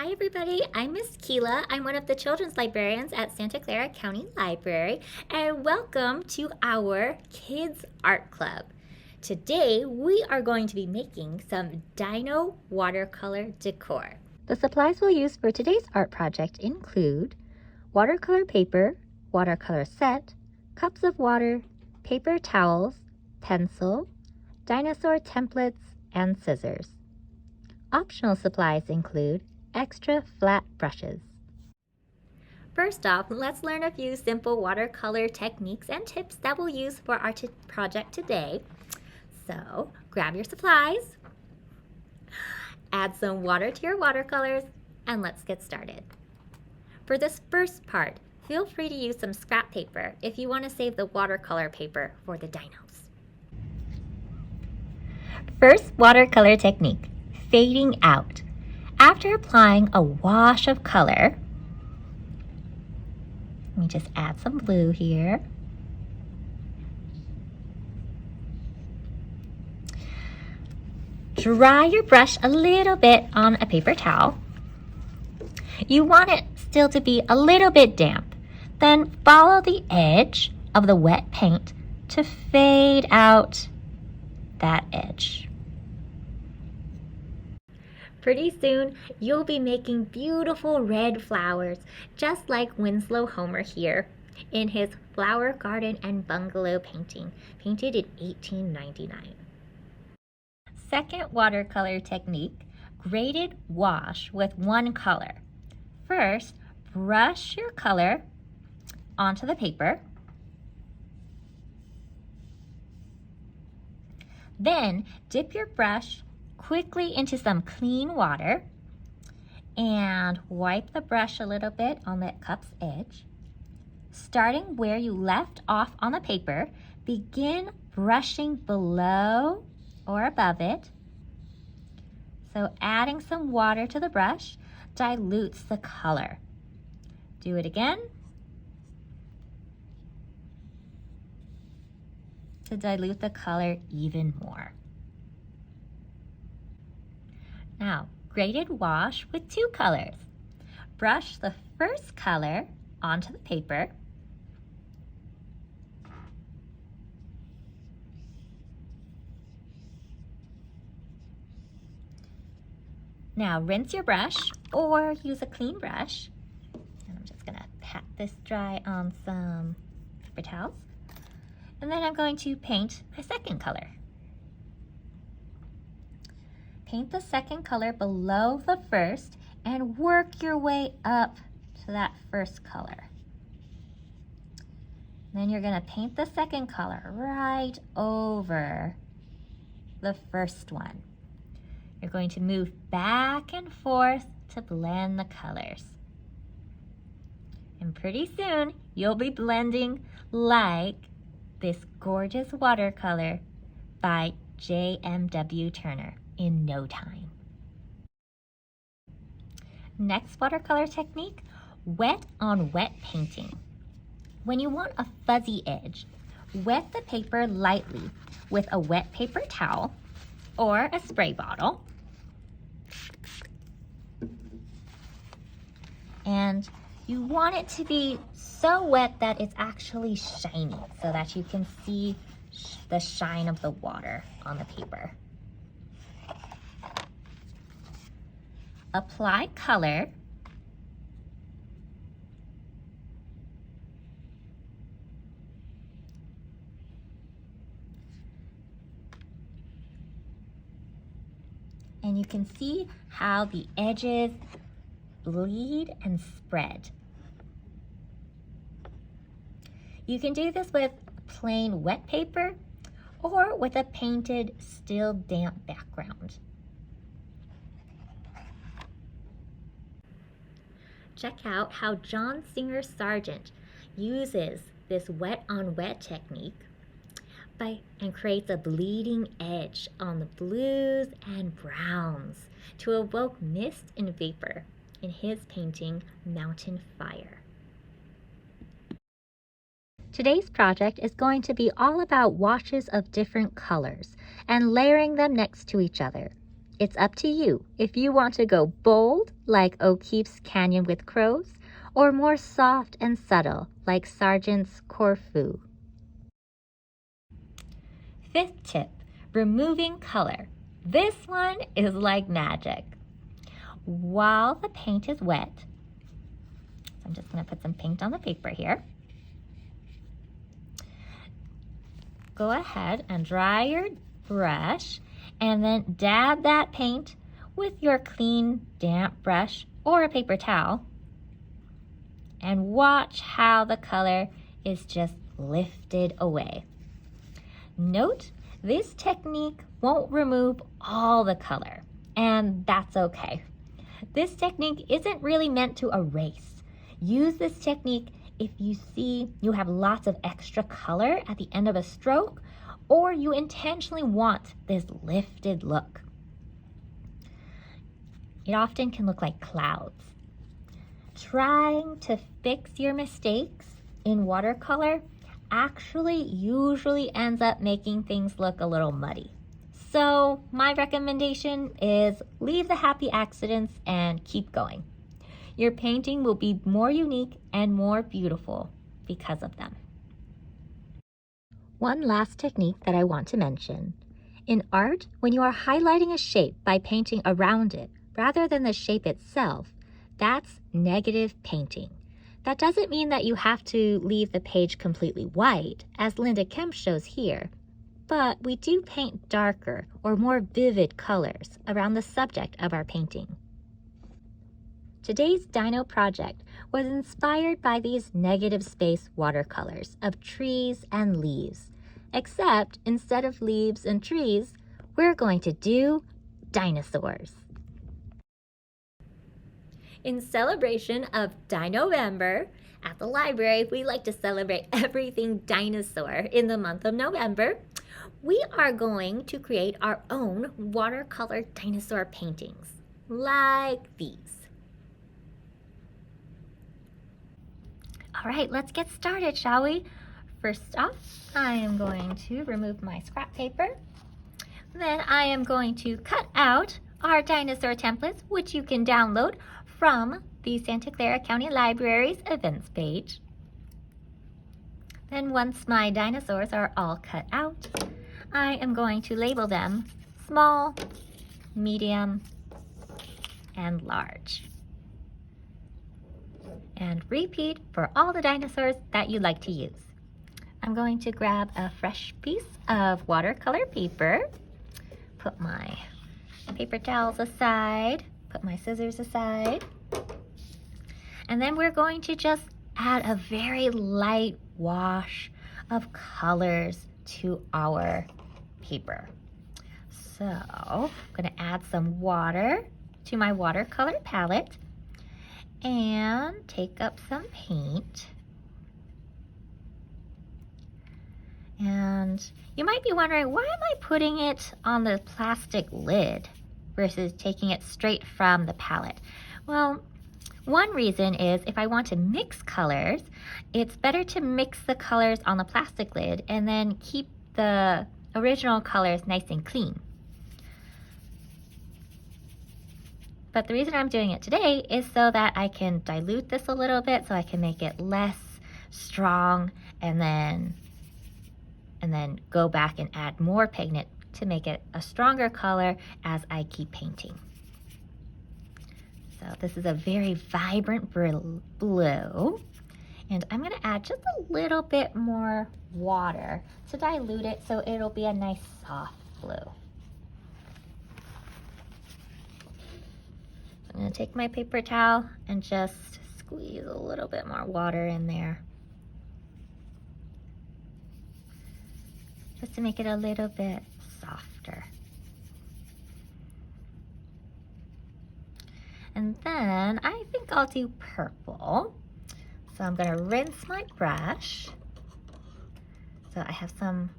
Hi everybody, I'm Miss Keela. I'm one of the children's librarians at Santa Clara County Library, and welcome to our Kids Art Club. Today we are going to be making some dino watercolor decor. The supplies we'll use for today's art project include watercolor paper, watercolor set, cups of water, paper towels, pencil, dinosaur templates, and scissors. Optional supplies include extra flat brushes. First off, let's learn a few simple watercolor techniques and tips that we'll use for our project today. So, grab your supplies, add some water to your watercolors, and let's get started. For this first part, feel free to use some scrap paper if you want to save the watercolor paper for the dinos. First watercolor technique, fading out. After applying a wash of color, let me just add some blue here. Dry your brush a little bit on a paper towel. You want it still to be a little bit damp. Then follow the edge of the wet paint to fade out that edge. Pretty soon, you'll be making beautiful red flowers, just like Winslow Homer here in his Flower Garden and Bungalow painting, painted in 1899. Second watercolor technique, graded wash with one color. First, brush your color onto the paper. Then, dip your brush quickly into some clean water and wipe the brush a little bit on the cup's edge. Starting where you left off on the paper, begin brushing below or above it. So adding some water to the brush dilutes the color. Do it again to dilute the color even more. Now, graded wash with two colors. Brush the first color onto the paper. Now, rinse your brush or use a clean brush. And I'm just gonna pat this dry on some paper towels. And then I'm going to paint my second color. Paint the second color below the first and work your way up to that first color. Then you're going to paint the second color right over the first one. You're going to move back and forth to blend the colors. And pretty soon you'll be blending like this gorgeous watercolor by J.M.W. Turner in no time. Next watercolor technique, wet on wet painting. When you want a fuzzy edge, wet the paper lightly with a wet paper towel or a spray bottle. And you want it to be so wet that it's actually shiny so that you can see the shine of the water on the paper. Apply color. And you can see how the edges bleed and spread. You can do this with plain wet paper or with a painted still damp background. Check out how John Singer Sargent uses this wet on wet technique and creates a bleeding edge on the blues and browns to evoke mist and vapor in his painting Mountain Fire. Today's project is going to be all about washes of different colors and layering them next to each other. It's up to you if you want to go bold like O'Keefe's Canyon with Crows, or more soft and subtle like Sargent's Corfu. Fifth tip, removing color. This one is like magic. While the paint is wet, I'm just going to put some paint on the paper here. Go ahead and dry your brush and then dab that paint with your clean, damp brush or a paper towel. And watch how the color is just lifted away. Note, this technique won't remove all the color, and that's okay. This technique isn't really meant to erase. Use this technique if you see you have lots of extra color at the end of a stroke, or you intentionally want this lifted look. It often can look like clouds. Trying to fix your mistakes in watercolor actually usually ends up making things look a little muddy. So my recommendation is leave the happy accidents and keep going. Your painting will be more unique and more beautiful because of them. One last technique that I want to mention. In art, when you are highlighting a shape by painting around it rather than the shape itself, that's negative painting. That doesn't mean that you have to leave the page completely white, as Linda Kemp shows here, but we do paint darker or more vivid colors around the subject of our painting. Today's dino project was inspired by these negative space watercolors of trees and leaves, except instead of leaves and trees, we're going to do dinosaurs. In celebration of Dino-vember, at the library, we like to celebrate everything dinosaur in the month of November. We are going to create our own watercolor dinosaur paintings, like these. All right, let's get started, shall we? First off, I am going to remove my scrap paper. Then I am going to cut out our dinosaur templates, which you can download from the Santa Clara County Library's events page. Then once my dinosaurs are all cut out, I am going to label them small, medium, and large. And repeat for all the dinosaurs that you'd like to use. I'm going to grab a fresh piece of watercolor paper, put my paper towels aside, put my scissors aside, and then we're going to just add a very light wash of colors to our paper. So I'm going to add some water to my watercolor palette and take up some paint. And you might be wondering, why am I putting it on the plastic lid versus taking it straight from the palette? Well, one reason is if I want to mix colors, it's better to mix the colors on the plastic lid and then keep the original colors nice and clean. But the reason I'm doing it today is so that I can dilute this a little bit, so I can make it less strong and then go back and add more pigment to make it a stronger color as I keep painting. So this is a very vibrant blue, and I'm going to add just a little bit more water to dilute it so it'll be a nice soft blue. I'm going to take my paper towel and just squeeze a little bit more water in there, just to make it a little bit softer. And then I think I'll do purple. So I'm going to rinse my brush. So I have some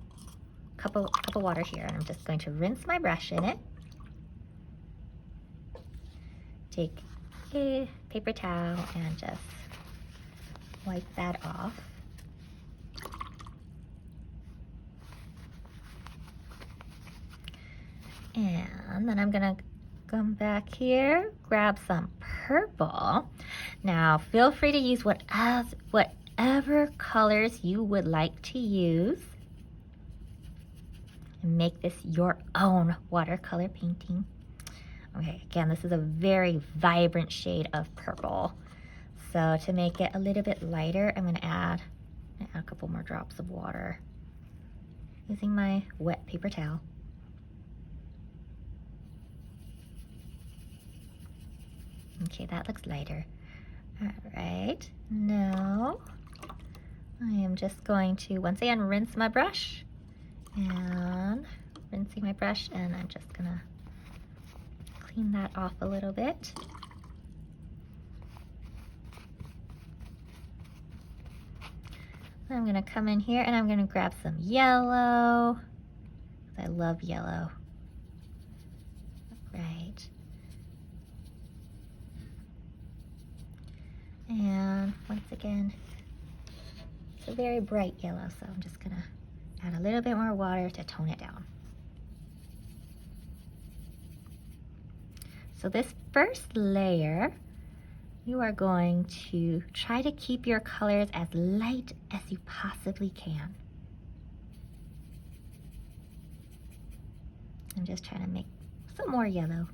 cup of water here, and I'm just going to rinse my brush in it. Take a paper towel and just wipe that off. And then I'm gonna come back here, grab some purple. Now feel free to use whatever colors you would like to use and make this your own watercolor painting. Okay, again, this is a very vibrant shade of purple. So to make it a little bit lighter, I'm gonna add a couple more drops of water using my wet paper towel. Okay, that looks lighter. All right, now I am just going to once again rinse my brush, and rinsing my brush, and I'm just gonna clean that off a little bit. I'm gonna come in here and I'm gonna grab some yellow. I love yellow. Right. And once again, it's a very bright yellow, so I'm just gonna add a little bit more water to tone it down. So this first layer, you are going to try to keep your colors as light as you possibly can. I'm just trying to make some more yellow.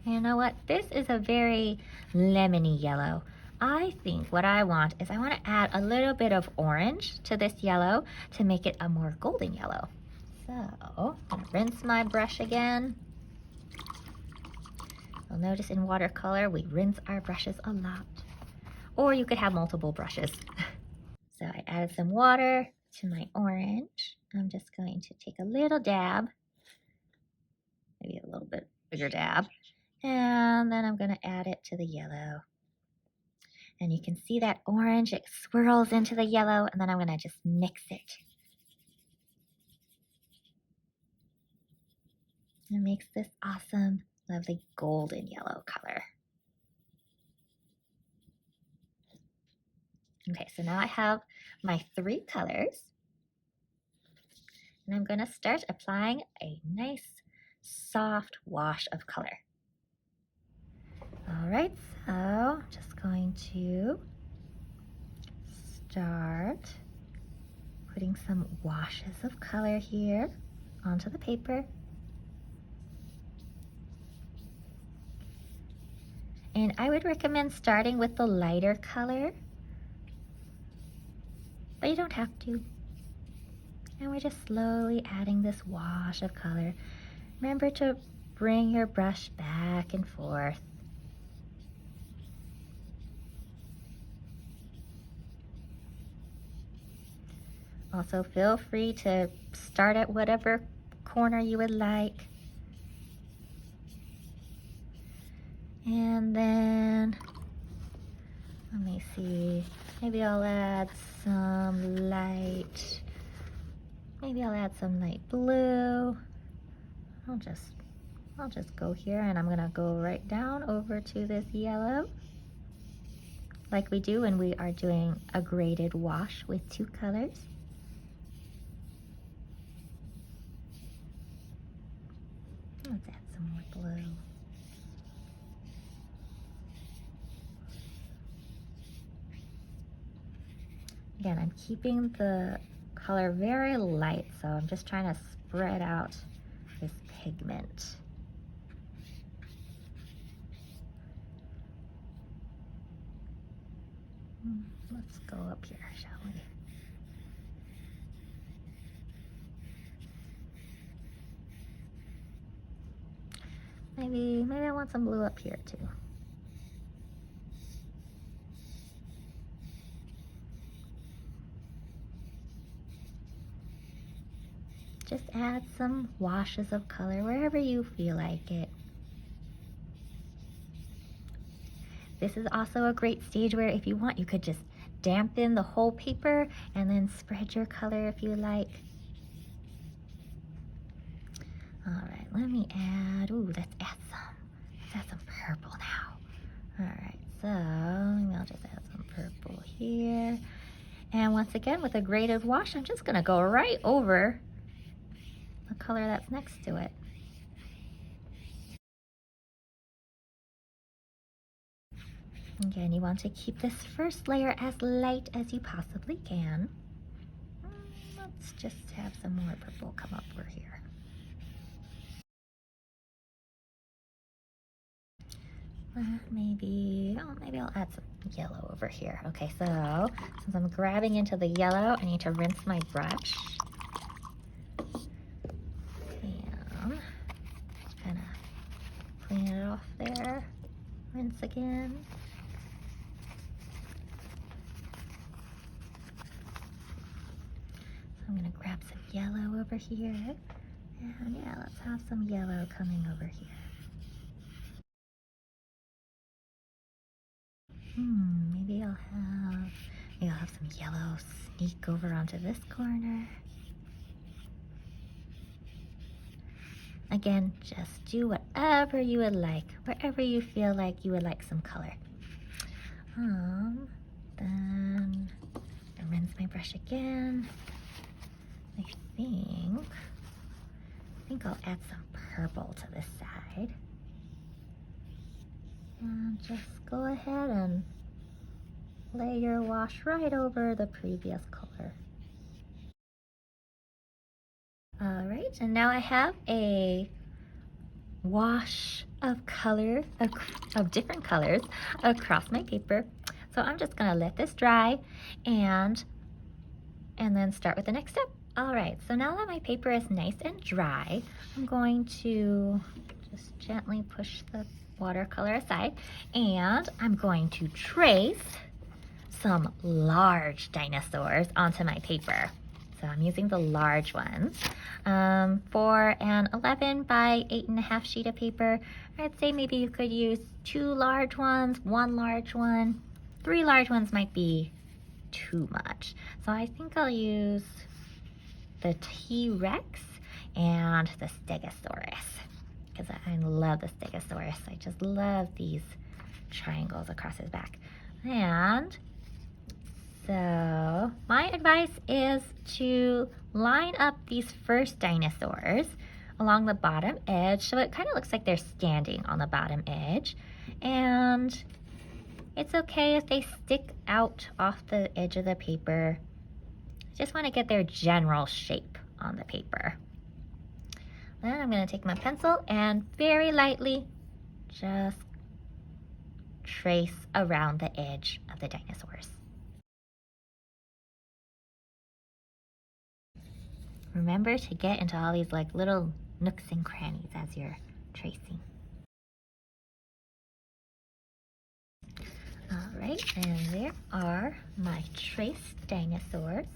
You know what? This is a very lemony yellow. I think what I want is I want to add a little bit of orange to this yellow to make it a more golden yellow. So I'm going to rinse my brush again. You'll notice in watercolor we rinse our brushes a lot. Or you could have multiple brushes. So I added some water to my orange. I'm just going to take a little dab, maybe a little bit bigger dab. And then I'm going to add it to the yellow. And you can see that orange, it swirls into the yellow, and then I'm going to just mix it. And it makes this awesome, lovely golden yellow color. Okay, so now I have my 3 colors. And I'm going to start applying a nice, soft wash of color. All right, so I'm just going to start putting some washes of color here onto the paper. And I would recommend starting with the lighter color, but you don't have to. And we're just slowly adding this wash of color. Remember to bring your brush back and forth. Also, feel free to start at whatever corner you would like. And then, let me see, maybe I'll add some light, blue. I'll just go here, and I'm gonna go right down over to this yellow, like we do when we are doing a graded wash with 2 colors. Let's add some more blue. Again, I'm keeping the color very light, so I'm just trying to spread out this pigment. Let's go up here, shall we? Maybe I want some blue up here too. Just add some washes of color wherever you feel like it. This is also a great stage where if you want, you could just dampen the whole paper and then spread your color if you like. All right, let me add, let's add some purple now. All right, so maybe I'll just add some purple here. And once again, with a graded wash, I'm just gonna go right over color that's next to it. Again, you want to keep this first layer as light as you possibly can. Let's just have some more purple come up over here. Maybe I'll add some yellow over here. Okay, so since I'm grabbing into the yellow, I need to rinse my brush. And just kind of clean it off there. Rinse again. So I'm gonna grab some yellow over here. And yeah, let's have some yellow coming over here. Maybe I'll have some yellow sneak over onto this corner. Again, just do whatever you would like, wherever you feel like you would like some color. Then I rinse my brush again. I think I'll add some purple to this side. And just go ahead and lay your wash right over the previous color. All right, and now I have a wash of color, of different colors across my paper. So I'm just gonna let this dry and then start with the next step. All right, so now that my paper is nice and dry, I'm going to just gently push the watercolor aside, and I'm going to trace some large dinosaurs onto my paper. So I'm using the large ones. For an 11 by 8.5 sheet of paper, I'd say maybe you could use 2 large ones, 1 large one. 3 large ones might be too much. So I think I'll use the T-Rex and the Stegosaurus, because I love the Stegosaurus. I just love these triangles across his back. And so my advice is to line up these first dinosaurs along the bottom edge so it kind of looks like they're standing on the bottom edge. And it's okay if they stick out off the edge of the paper. Just want to get their general shape on the paper. Then I'm going to take my pencil and very lightly just trace around the edge of the dinosaurs. Remember to get into all these like little nooks and crannies as you're tracing. All right, and there are my traced dinosaurs.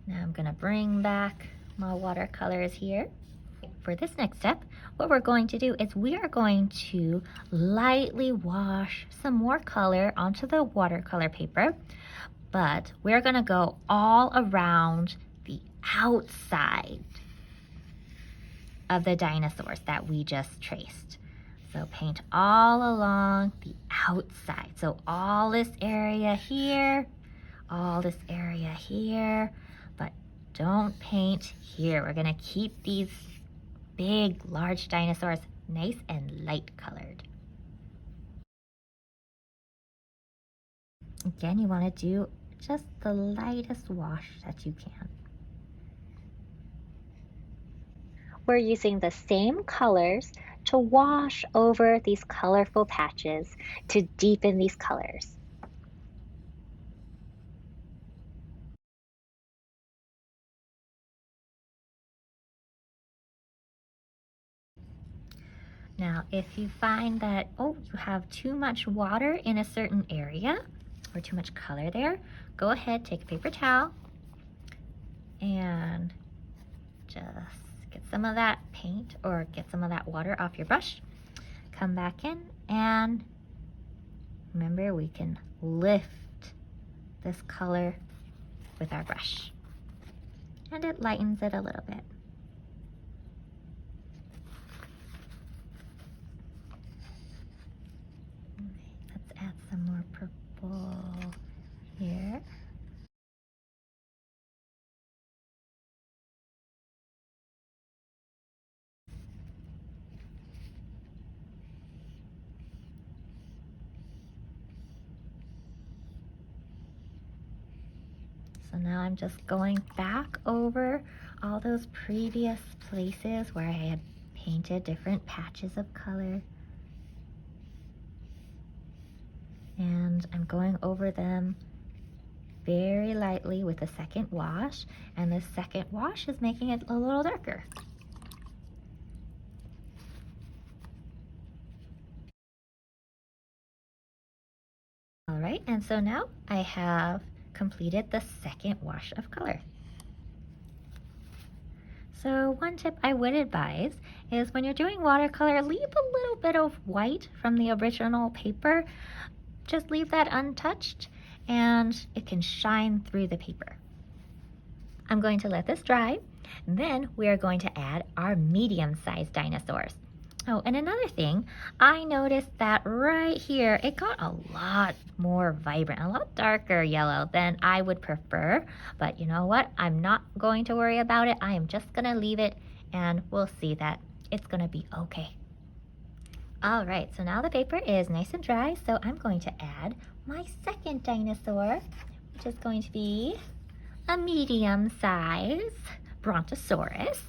Now I'm gonna bring back my watercolors here. For this next step, what we're going to do is we are going to lightly wash some more color onto the watercolor paper, but we're gonna go all around the outside of the dinosaurs that we just traced. So paint all along the outside. So all this area here, all this area here, but don't paint here. We're gonna keep these big, large dinosaurs nice and light colored. Again, you wanna do just the lightest wash that you can. We're using the same colors to wash over these colorful patches to deepen these colors. Now, if you find that, you have too much water in a certain area or too much color there, go ahead, take a paper towel and just get some of that paint or get some of that water off your brush. Come back in and remember, we can lift this color with our brush and it lightens it a little bit. Let's add some more purple here. So now I'm just going back over all those previous places where I had painted different patches of color. And I'm going over them very lightly with a second wash, and this second wash is making it a little darker. All right, and so now I have completed the second wash of color. So one tip I would advise is when you're doing watercolor, leave a little bit of white from the original paper. Just leave that untouched and it can shine through the paper. I'm going to let this dry, and then we are going to add our medium-sized dinosaurs. Oh, and another thing, I noticed that right here, it got a lot more vibrant, a lot darker yellow than I would prefer. But you know what? I'm not going to worry about it. I am just gonna leave it and we'll see that it's gonna be okay. All right, so now the paper is nice and dry, so I'm going to add my second dinosaur, which is going to be a medium-size Brontosaurus.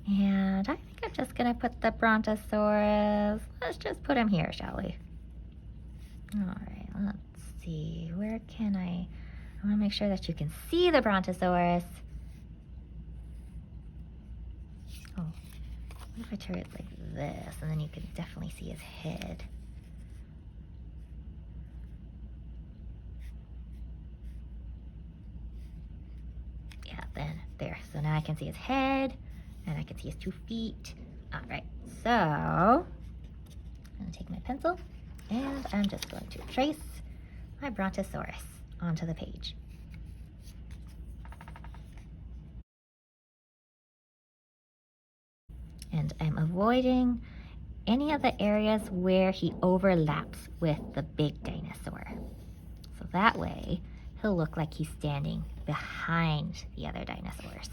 And I think I'm just gonna put the Brontosaurus, let's just put him here, shall we? All right, let's see, where can I wanna make sure that you can see the Brontosaurus. Oh, what if I turn it like this, and then you can definitely see his head. Yeah, then there, so now I can see his head, and I can see his 2 feet. All right, so I'm gonna take my pencil and I'm just going to trace my Brontosaurus onto the page. And I'm avoiding any of the areas where he overlaps with the big dinosaur. So that way, he'll look like he's standing behind the other dinosaurs.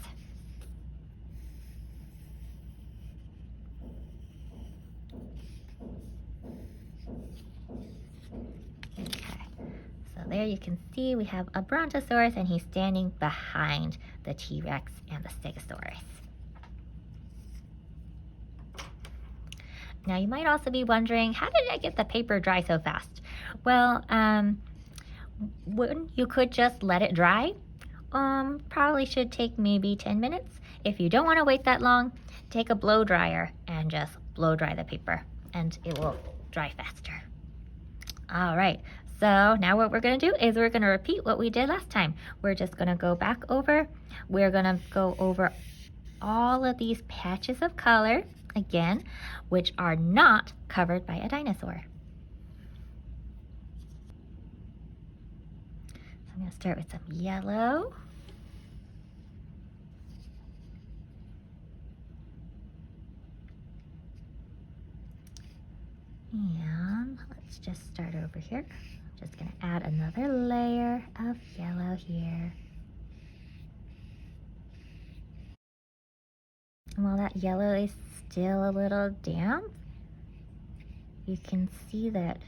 Okay, so there you can see we have a Brontosaurus and he's standing behind the T-Rex and the Stegosaurus. Now you might also be wondering, how did I get the paper dry so fast? Well, you could just let it dry. Probably should take maybe 10 minutes. If you don't want to wait that long, take a blow dryer and just blow dry the paper and it will dry faster. All right, so now what we're gonna do is we're gonna repeat what we did last time. We're just gonna go back over, we're gonna go over all of these patches of color again, which are not covered by a dinosaur. So I'm gonna start with some yellow. And let's just start over here. I'm just gonna add another layer of yellow here. And while that yellow is still a little damp, you can see that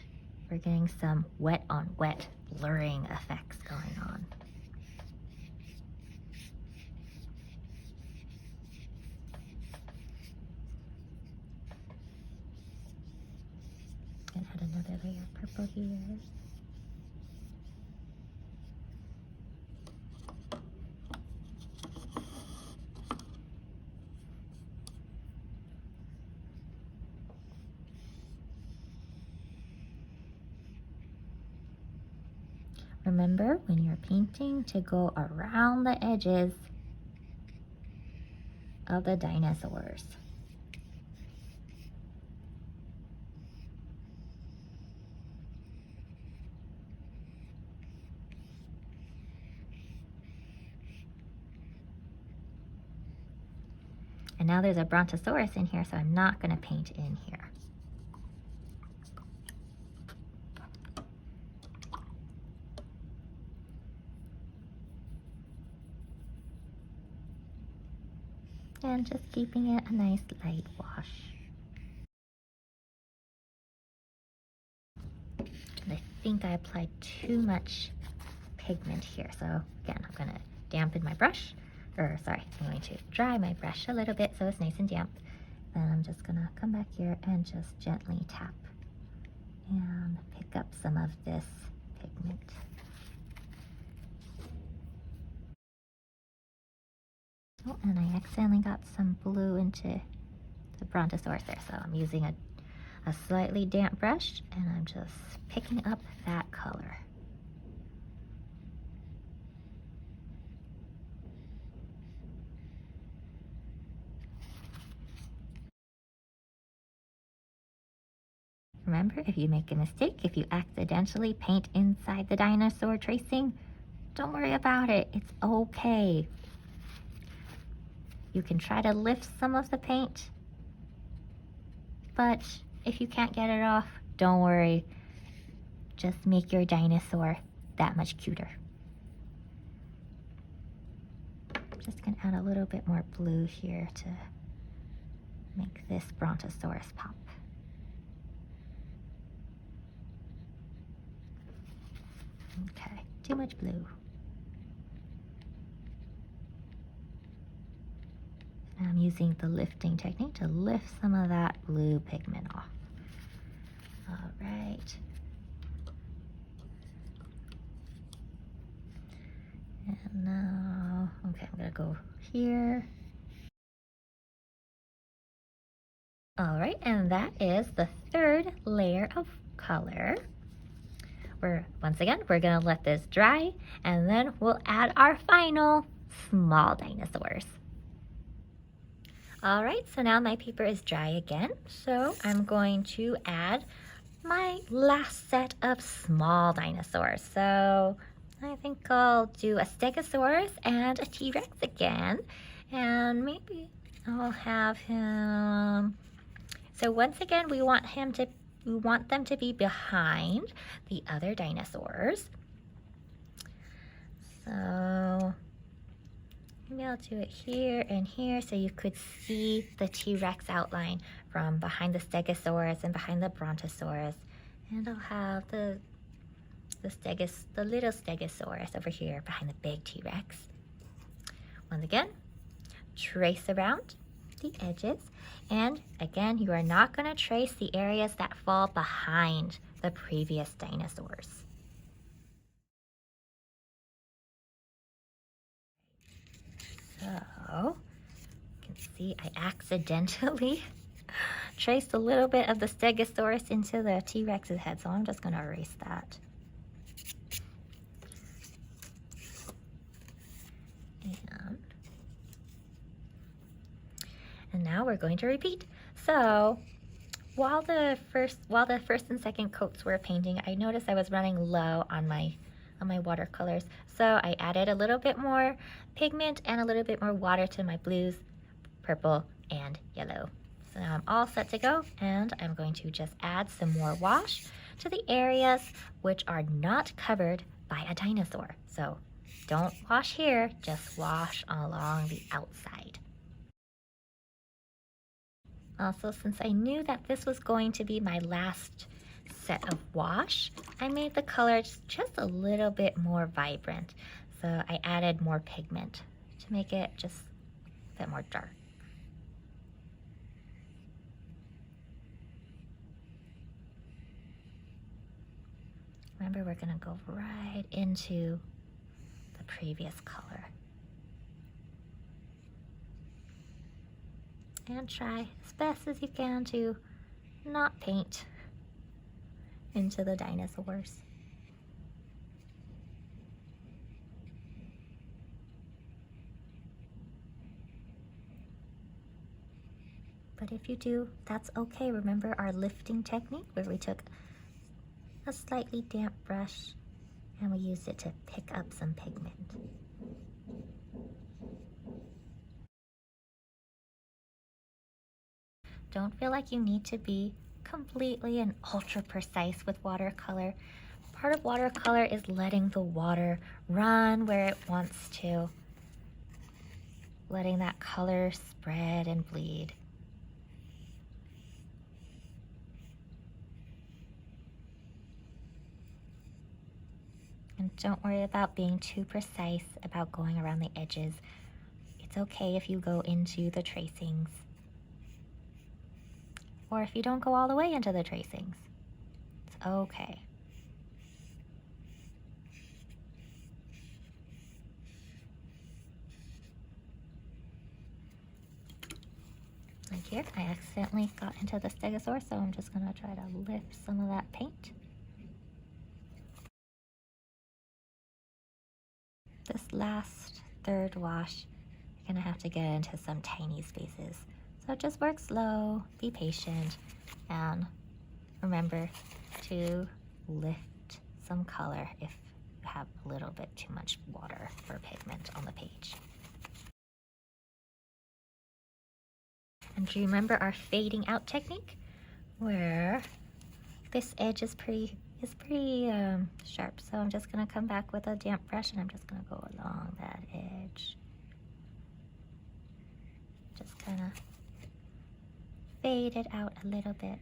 we're getting some wet on wet blurring effects going on. And add another layer of purple here. Remember, when you're painting, to go around the edges of the dinosaurs. And now there's a Brontosaurus in here, so I'm not going to paint in here. And just keeping it a nice light wash. And I think I applied too much pigment here, so again, I'm going to dampen my brush, I'm going to dry my brush a little bit so it's nice and damp. Then I'm just gonna come back here and just gently tap and pick up some of this pigment. Oh, and I accidentally got some blue into the Brontosaurus there, so I'm using a slightly damp brush and I'm just picking up that color. Remember, if you make a mistake, if you accidentally paint inside the dinosaur tracing, don't worry about it. It's okay. You can try to lift some of the paint, but if you can't get it off, don't worry. Just make your dinosaur that much cuter. Just gonna add a little bit more blue here to make this Brontosaurus pop. Okay, too much blue. And I'm using the lifting technique to lift some of that blue pigment off. All right. And now, okay, I'm gonna go here. All right, and that is the third layer of color. Once again, we're gonna let this dry, and then we'll add our final small dinosaurs. All right, so now my paper is dry again, so I'm going to add my last set of small dinosaurs. So I think I'll do a Stegosaurus and a T-Rex again, and maybe I'll have him. So once again, we want them to be behind the other dinosaurs. So maybe I'll do it here and here so you could see the T-Rex outline from behind the Stegosaurus and behind the Brontosaurus. And I'll have the little Stegosaurus over here behind the big T-Rex. Once again, trace around the edges. And again, you are not going to trace the areas that fall behind the previous dinosaurs. So, you can see I accidentally traced a little bit of the Stegosaurus into the T-Rex's head, so I'm just going to erase that. And now we're going to repeat. So while the first and second coats were painting, I noticed I was running low on my watercolors. So I added a little bit more pigment and a little bit more water to my blues, purple, and yellow. So now I'm all set to go, and I'm going to just add some more wash to the areas which are not covered by a dinosaur. So don't wash here, just wash along the outside. Also, since I knew that this was going to be my last set of wash, I made the colors just a little bit more vibrant. So I added more pigment to make it just a bit more dark. Remember, we're gonna go right into the previous color. And try as best as you can to not paint into the dinosaurs. But if you do, that's okay. Remember our lifting technique where we took a slightly damp brush and we used it to pick up some pigment. Don't feel like you need to be completely and ultra precise with watercolor. Part of watercolor is letting the water run where it wants to, letting that color spread and bleed. And And don't worry about being too precise about going around the edges. It's okay if you go into the tracings, or if you don't go all the way into the tracings. It's okay. Like here, I accidentally got into the stegosaur, so I'm just gonna try to lift some of that paint. This last third wash, you're gonna have to get into some tiny spaces. So just work slow, be patient, and remember to lift some color if you have a little bit too much water or pigment on the page. And do you remember our fading out technique, where this edge is pretty sharp? So I'm just gonna come back with a damp brush and I'm just gonna go along that edge. Just kind of fade it out a little bit.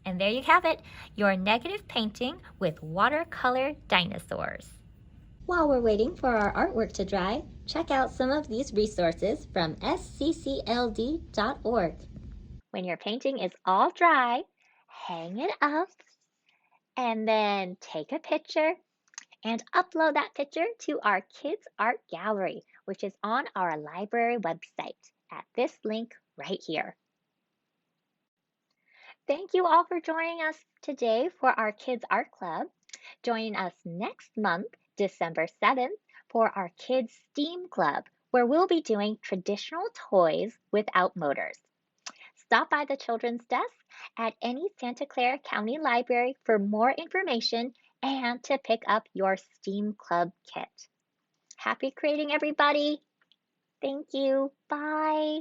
And there you have it, your negative painting with watercolor dinosaurs. While we're waiting for our artwork to dry, check out some of these resources from sccld.org. When your painting is all dry, hang it up and then take a picture and upload that picture to our Kids Art Gallery, which is on our library website at this link right here. Thank you all for joining us today for our Kids Art Club. Join us next month, December 7th, for our Kids STEAM Club, where we'll be doing traditional toys without motors. Stop by the Children's Desk at any Santa Clara County Library for more information and to pick up your STEAM Club kit. Happy creating, everybody! Thank you. Bye.